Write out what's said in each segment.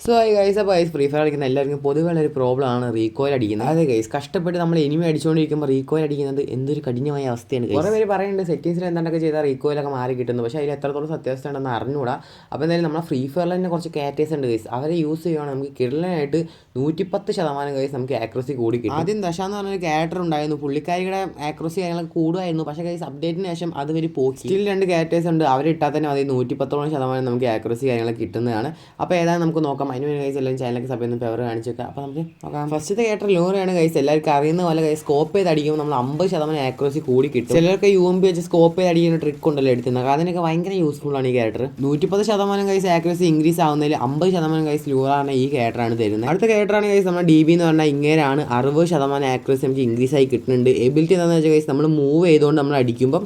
So guys അപ്പോൾ free fire കളിക്കുന്ന എല്ലാവർക്കും പൊതുവെ ഒരു പ്രോബ്ലം ആണ് റീകോയിൽ അടിക്കുന്നത്. അതെ ഗൈസ്, കഷ്ടപ്പെട്ട് നമ്മൾ എനിമി അടിച്ചുകൊണ്ടിരിക്കുമ്പോൾ റീകോയിൽ അടിക്കുന്നത് എന്തൊരു കഠിനമായ അവസ്ഥയാണ്. കുറേ പേര് പറയുന്നുണ്ട് സെറ്റിംഗ്സിൽ എന്താണ്ടൊക്കെ ചെയ്താൽ റീകോയിലൊക്കെ മാറി കിട്ടുന്നു, പക്ഷേ അതിൽ എത്രത്തോളം സത്യാവസ്ഥ ഉണ്ടെന്ന് അറിഞ്ഞുകൂടാ. അപ്പോൾ എന്തായാലും നമ്മളെ ഫ്രീ ഫയറിൽ തന്നെ കുറച്ച് കാറ്റേഴ്സ് ഉണ്ട് ഗൈസ്, അവരെ യൂസ് ചെയ്യുവാണെങ്കിൽ നമുക്ക് കിടലനായിട്ട് 110% ഗൈസ് നമുക്ക് ആക്യുറസി കൂടി കിട്ടും. ആദ്യം ദശ എന്ന് പറഞ്ഞൊരു ക്യാരക്ടർ ഉണ്ടായിരുന്നു, പുള്ളിക്കാരിയുടെ ആക്യുറസി കാര്യങ്ങളൊക്കെ കൂടുമായിരുന്നു. പക്ഷേ ഗൈസ് അപ്ഡേറ്റിന് ശേഷം അത് വരെ പോക്കി. സ്റ്റിൽ 2 കാറ്റേഴ്സ് ഉണ്ട്, അവരിട്ടാൽ തന്നെ അത് 110% നമുക്ക് ആക്യുറസി കാര്യങ്ങളൊക്കെ കിട്ടുന്നതാണ്. അപ്പോൾ ഏതാണ് നമുക്ക് നോക്കാം. അതിന് വേണ്ടി ഗൈസ് എല്ലാവരും ചാനലൊക്കെ സബ് ചെയ്യുന്ന ഫേവർ കാണിച്ചു വെക്കുക. അപ്പോൾ നമുക്ക് നോക്കാം. ഫസ്റ്റത്തെ ക്യാരക്ടർ ലോറയാണ് ഗൈസ്. എല്ലാവർക്കും അറിയുന്ന പോലെ ഗൈസ് സ്കോപ്പ് ചെയ്ത് അടിക്കുമ്പോൾ നമ്മൾ 50% ആക്യുറസി കൂടി കിട്ടും. ചിലർക്ക് UMP വെച്ച് സ്കോപ്പ് ചെയ്ത് അടിക്കുന്ന ട്രിക്ക് ഉണ്ടല്ലോ എടുത്തുന്നത്, അതിനൊക്കെ ഭയങ്കര യൂസ്ഫുൾ ആണ് ഈ ക്യാരക്ടർ. 110% ഗൈസ് ആക്യുറസി ഇൻക്രീസ് ആവുന്നതിൽ 50% ഗൈസ് ലൂറാണ് ഈ ക്യാരക്ടറാണ് തരുന്നത്. അടുത്ത ക്യാരക്ടറാണ് ഗൈസ് നമ്മുടെ DB എന്ന് പറഞ്ഞാൽ ഇങ്ങനെയാണ്. 60% ആക്യുറസി നമുക്ക് ഇൻക്രീസ് ആയി കിട്ടുന്നുണ്ട്. എബിലിറ്റി എന്താണെന്ന് വെച്ചാൽ ഗൈസ് നമ്മൾ മൂവ് ചെയ്തുകൊണ്ട് നമ്മൾ അടിക്കുമ്പോൾ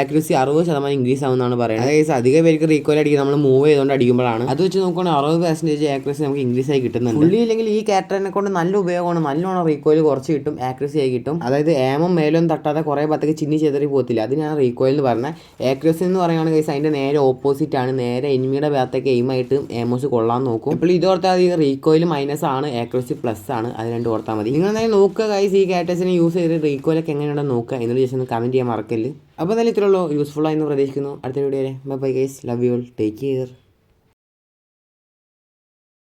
ആക്യുറസി 60% ഇൻക്രീസ് ആവുന്നതാണ് പറയുന്നത്. ഗൈസ് അധികം പേർക്ക് റീകോയിൽ അടിക്കുന്നത് നമ്മൾ മൂവ് ചെയ്തുകൊണ്ട് അടിക്കുമ്പോഴാണ്. അത് വെച്ച് നോക്കുകയാണെങ്കിൽ 60% ആക്യുറസി നമുക്ക് ഇൻക്രീസ് ആയി കിട്ടുന്നുണ്ട്. പുള്ളി ഇല്ലെങ്കിൽ ഈ ക്യാരക്ടറിനെ കൊണ്ട് നല്ല ഉപയോഗമാണ്, നല്ലോണം റീകോയിൽ കുറച്ച് കിട്ടും, ആക്യുറസി ആയി കിട്ടും. അതായത് ഏമും മേലും തട്ടാതെ കുറേ ഭാഗത്തേക്ക് ചിന്നി ചെതറി പോകത്തില്ല, അതിനാണ് റീകോയിൽ എന്ന് പറഞ്ഞത്. ആക്യുറസി എന്ന് പറയുകയാണെങ്കിൽ ഗൈസ് അതിൻ്റെ നേരെ ഓപ്പോസിറ്റ് ആണ്. നേരെ എനിമിയുടെ ഭാഗത്തേക്ക് എയിമായിട്ട് ഏമോസ് കൊള്ളാൻ നോക്കും. ഇപ്പോൾ ഇത് ഓർത്താൽ ഈ റീകോയിൽ മൈനസ് ആണ്, ആക്യുറസി പ്ലസ് ആണ്, അത് രണ്ടും ഓർത്താൽ മതി. നിങ്ങൾ എന്തായാലും നോക്കുക ഗൈസ്, ഈ ക്യാരക്ടേഴ്സിനെ യൂസ് ചെയ്ത് റീകോയിലൊക്കെ എങ്ങനെയുണ്ടെന്ന് നോക്കുക. എന്നിട്ട് ജസ്റ്റ് ഒന്ന് കമൻറ്റ് ചെയ്യാൻ മറക്കല്ല്. അപ്പോൾ എന്തായാലും ഇത്രയുള്ളൂ, യൂസ്ഫുൾ ആയെന്ന് പ്രതീക്ഷിക്കുന്നു. അടുത്ത വീഡിയോയിൽ bye guys, love you all, take care.